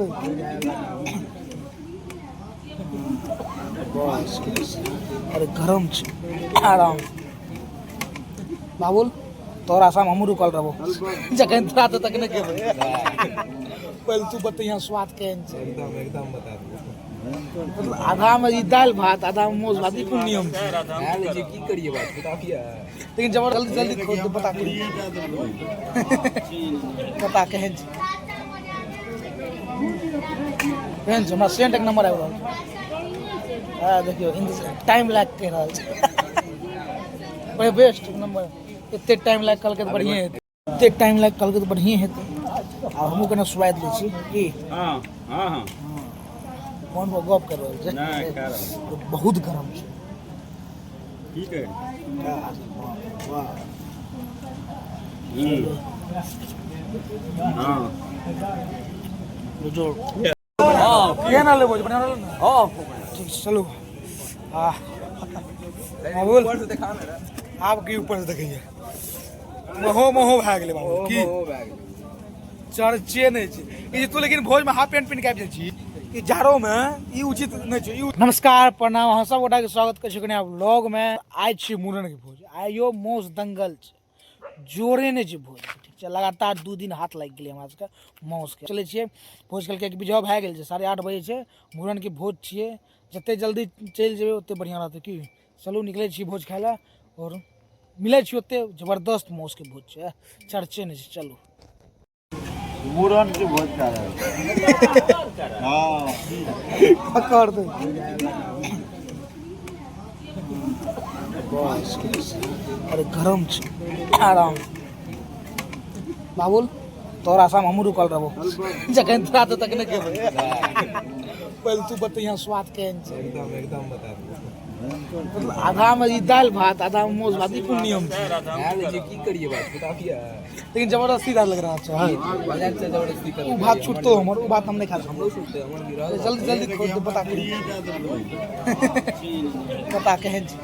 दे बस अरे गरम छ आराम बाबुल तोरा साम हमू रुकल रहबो जखन तोरा त तक न केबे पहले तू बता यहाँ स्वाद केहन छै एकदम बता मतलब आधा में ई दाल भात आधा में मोज भात ई कोन नियम छै यार जी की करिए बात बताइए लेकिन जबर जल्दी जल्दी खोज दे बता बता केहन छै केहन छै हमरा सेंट एक नंबर आबि रहल छै हां देखियो टाइम लाग के रहल छै बड़े बेस्ट एक नंबर एते टाइम लाग कल के तो बढ़िया हेतै एते टाइम लाग कल के तो बढ़िया हेतै आ हमहू कने स्वाद लै छी की हां हां हां फोन पर गप कर रहल छै नहीं कर बहुत गरम छै ठीक है वाह हां जो हां केना लेबो बना रहल ना हां ठीक चलो हां बाबुल ऊपर से दिखा मेरा आपके ऊपर से देखिए मोहो मोहो भए गेलै बाबू की चर्चे नहीं छै ई तू लेकिन भोज में हाफ पैंट पिन के आबि जाइ छी ई जाड़ो में ई उचित नहीं छै नमस्कार प्रणाम अहाँ सब गोटा के स्वागत कर छी व्लॉग में आइ छी मूड़न के भोज आइयो मौस दंगल छै जोरे नहीं छै भोज ठीक छै लगातार 2 दिन हाथ लागि गेलै हमरा सबके मौस के चले छियै भोज कल के बिजो भए गेल छै 8:30 बजे छै मूड़न के भोज छियै जते जल्दी चलि जेबै ओते बढ़िया रहतै की चलू निकले छी भोज खाय ला और मिले छी ओते जबरदस्त मौस के भोज छै चर्चे नहीं छै चलू मूरन के भोज खा रहा है हां पकड़ दे बस अरे गरम छ आराम बाबुल तोरा साम हमू रुकल रहबो जखन तोरा त तक न केबे पहले तू बता यहाँ स्वाद केहन छै एकदम बता मतलब आधा में ई दाल भात आधा में मोज भात ई कोन नियम छै यार जी की करिए बात बताइए लेकिन जबरदस्ती दाल लग रहा है बाजार से जबरदस्ती कर वो भात छूटतो हमर वो भात हम नहीं खा सकते हमरो छूटते हमर गिरा जल्दी जल्दी खोज दे बता बता केहन छै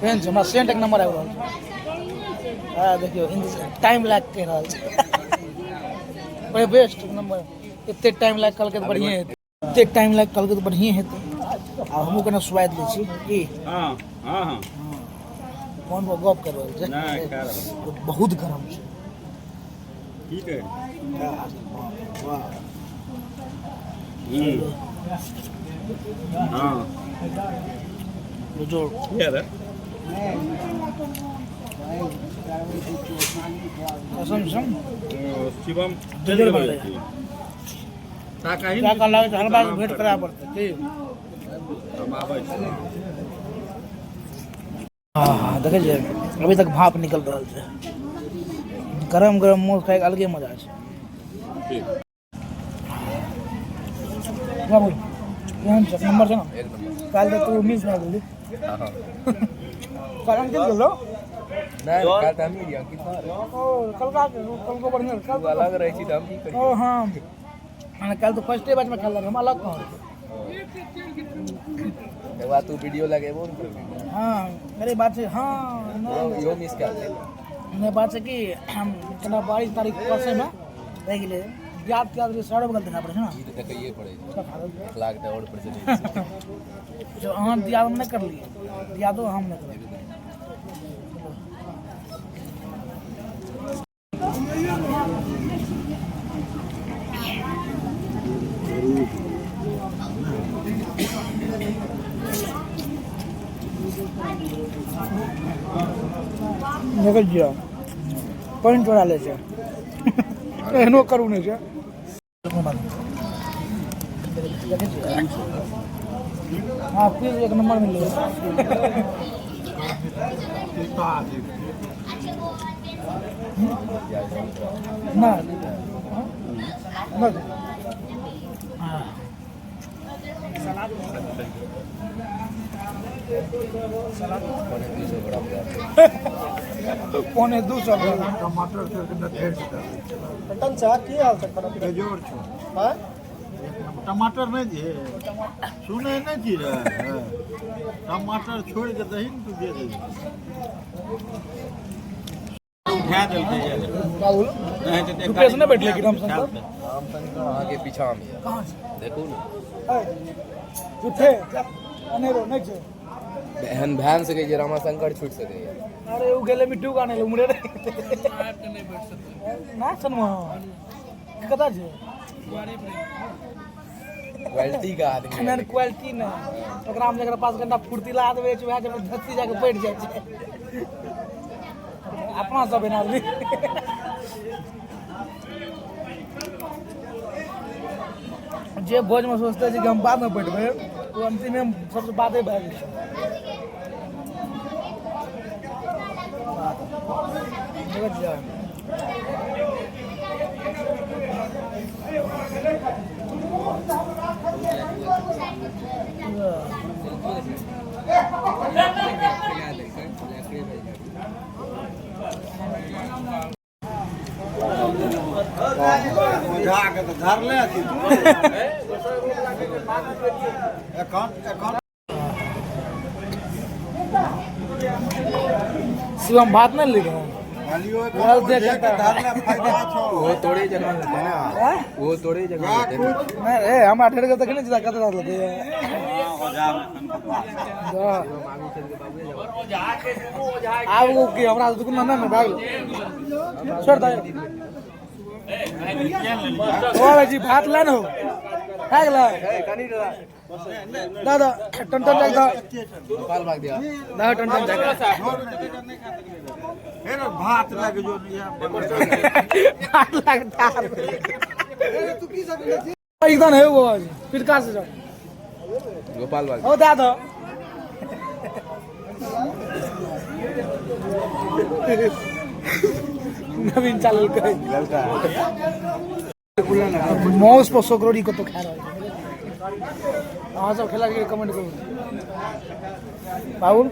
केहन छै हमरा सेंट एक नंबर आबि रहल छै हां देखियो टाइम लाग के रहल छै बड़े बेस्ट एक नंबर एते टाइम लाग कल के तो बढ़िया हेतै एते टाइम लाग कल के तो बढ़िया हेतै आ हमहू कने स्वाद लै छी की हां हां हां फोन पर गप कर रहल छै नहीं कर बहुत गरम छै ठीक है वाह हां जो यार कसम सम शिवम जल्दी बन ले का कहीं क्या कर लागे हर बार भेंट करा पड़ते की हम आबै छी हां देखे जे अभी तक भाप निकल रहल छै गरम गरम मौस खाए के अलगे मजा छै ठीक बाबू यहाँ से नंबर छै ना एक नंबर काल तक तू मिस ना बोली हां काल हम चल गेलो नहीं कल तो हम ही गया कितना ओ कल को बढ़िया कल तू अलग रही थी तो हम की करिए ओ हां मैंने कल तो फर्स्ट बैच में खेल रहे हम अलग कहां एक बार तू वीडियो लगेबो न हां मेरी बात है हां यो मिस कर दे ने बात है कि हम इतना 22 तारीख परसे में रह गेले याद सारे बगल देखा पड़े ना ई तो देखिए पड़ेगा लाग तो और पर चली जो हम याद नहीं कर लिए यादो हम नहीं कर निकल जिया पॉइंट डाले छै एहनो करू नहीं छै हाँ फिर एक नंबर मिल ना पौने 200 टमाटर से टन सा की हाल तक बेजोड़ छो हां टमाटर नहीं दिए सुने नहीं जी रहे टमाटर छोड़ के दही तू दे दे ख्या दिलकै ये का बोलो नहीं तो रुपये से ना बैठ लेगी राम शंकर राम शंकर आगे पीछा में है। कहाँ से देखो ना झूठे अनेरो नहीं छे बहन बहन से कहिए रामा शंकर छूट सके यार। अरे वो गेले मिट्टू गाने लो मुरे ना सनमा कता छे क्वालिटी का आदमी मैंने क्वालिटी ना ओकरा हम जकरा पास घंटा फुर्तीला आदमी छै वएह जब धरती जाके बैठ जाइ छै अपना सब बना ली जे भोज में सोचते हैं कि हम बाद में बैठबे वो अंतिम में सबसे बातें भए गेल जगत जा बुझा के तो धर ले अथी एकाउंट शिवम बात नहीं लिख रहा खालियो यार देख के धर ले फायदा छो वो थोड़े जन्म लेते हैं ना वो थोड़े जन्म लेते हैं नहीं रे हम अठेड़ के तक नहीं जिदा कत रहल के आब वो की हमरा दुकान ना में भाग छोड़ दे ओए जी भात लान हो भाग ला दादा टन टन जाग दा गोपाल भाग दिया दा टन टन जाग फिर भात लग जो निया भात लगता एकदम है वो आज फिर कार से जाओ गोपाल भाग ओ दादा नवीन चालू कर मौस पर सोकरोड़ी को तो खा रहा है हाँ सब खेला के कमेंट करो बाबू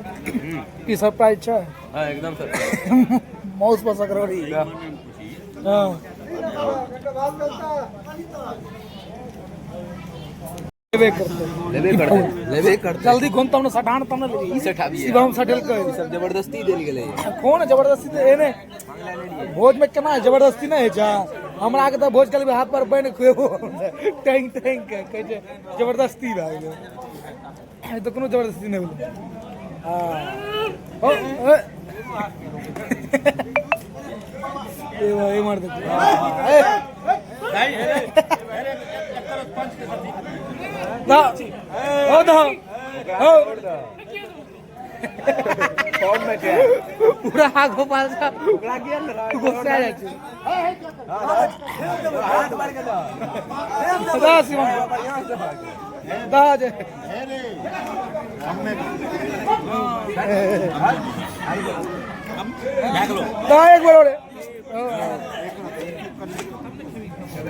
की सरप्राइज है हाँ एकदम सर मौस पर सोकरोड़ी हाँ लेवे करते जल्दी घूम तुमने सटान तुमने ले ई सठाबी है शिवम सटल कर सब जबरदस्ती देल गेले कौन है जबरदस्ती तो एने भोज में केना है जबरदस्ती नहीं है जा हमरा के तो भोज के लिए हाथ पर बन खुएबो टैंक टैंक के कहे छै जबरदस्ती भए गेलै ए तो कोनो जबरदस्ती नहीं भेलै हां ओ ए भाई मार दे ना ओ दा ओ फॉर्म में क्या पूरा गोपाल सा गुस्सा है दा शिवम दा जे दा एक बार ओरे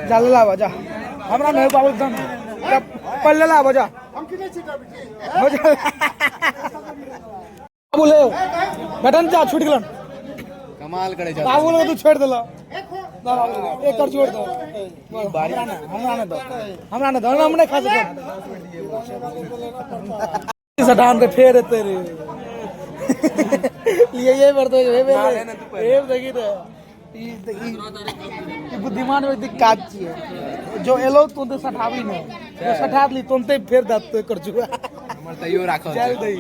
चल ला बजा हमरा नहीं बाबू एकदम पल्ले ला बजा हम किने छिटा बेटी बाबू ले बटन जा छूट गेलन कमाल करे जा बाबू ने तू छोड़ देला एक कर छोड़ दो हमरा ने दो हम नहीं खा सके सटान पे फेर तेरे ये बार तो ये देखी तो ई बुद्धिमान व्यक्ति काज छिए जो एलो तुंते सठावी ने जो सठात ली तुंते फेर दत कर जुआ हमर तैयो राखो चल दई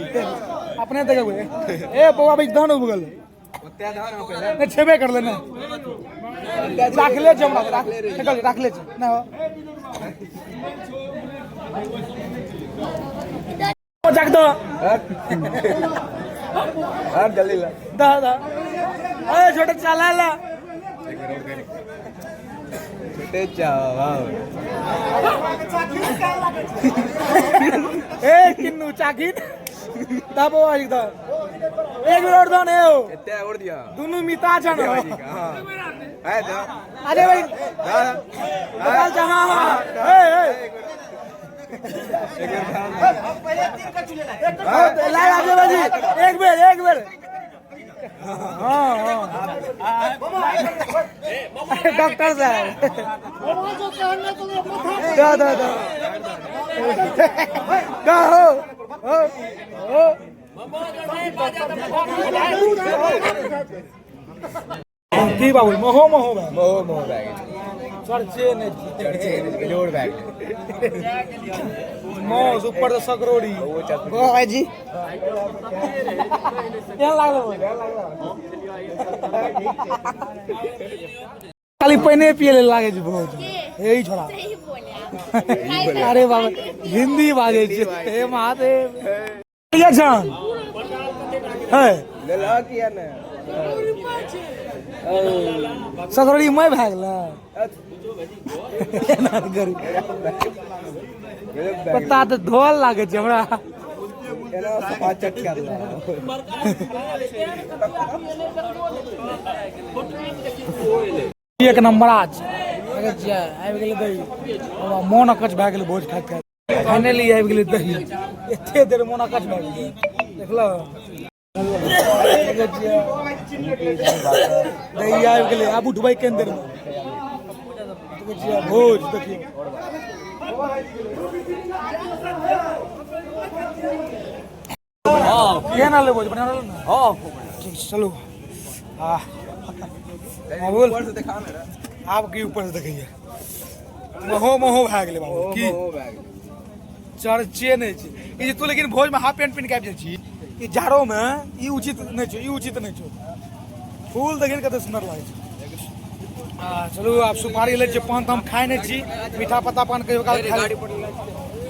अपने देखबे ए बौआ भाई दान हो गल ओते धान हो पहले नहीं छेबे कर लेना राख ले जम राख ले ना हो ओ जाग दो हां जल्दी ला दा दा ए छोटे चला ला छोटे चाव ए किन्नू चाकिन तब ओ एकदम एक और दो ने हो एते और दिया दोनों मिता जन हां है जा अरे भाई निकाल जा हां ए पहले तीन का चुले ला आगे बाजी एक बेर हां डॉक्टर साहब दा हो की बाबू मोहो मोहो भाई मोह मोह बैग चर्चे ने चढ़चे गलोड़ बैग मोस ऊपर से सकरोड़ी वो चल भाई जी क्या लागलो खाली पहने पिए लागे छै भोज यही छोड़ा अरे बाबा हिंदी बाजे छै हे महादेव भैया जान है ले ला किया ना सकरोड़ी मैं भए गेलै एना करी पता तो धोल लागे छै हमरा एना सफा चट कर ला एक नंबर आज लगे छै आबि गेलै दही मोन अकच भए गेलै भोज खाइत खाइत फाइनली आबि गेलै दही एते देर मोन अकच भए गेलै देखलौ लगे छै दही आबि गेलै आब उठबै केन देर में लगे छै भोज देखियौ केहन रहलै भोज बढ़िया रहलै ने हां ठीक छै चलू बोल ऊपर से दिखा मेरा आप की ऊपर से देखिए मोहो मोहो भए गेलै बाबू की मोह बैग चर्चे नहीं छै ई जे तू लेकिन भोज में हाफ पैंट पहिन के आबि जाइ छी ई जाड़ो में ई उचित नहीं छै ई उचित नहीं छै फूल देखिन कते सुंदर लागै छै चलू आप सुपारी ले छियै पान तऽ हम खाइ नहि छी मीठा पत्ता पान कहियो काल खाइ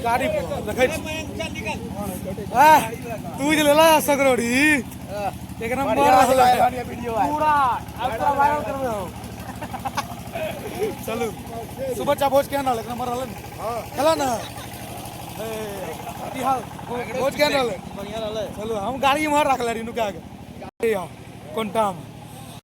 गाड़ी पर देखै छी तू जे लेला सकरोड़ी एक नंबर पूरा पूरा वायरल करबे हो चलू सुबह चा भोज केहन रहल एक नंबर रहल हां चला ना की हाल भोज केहन रहल बढ़िया रहल चलू हम गाड़ी में रखले रही नुका के कोनटा में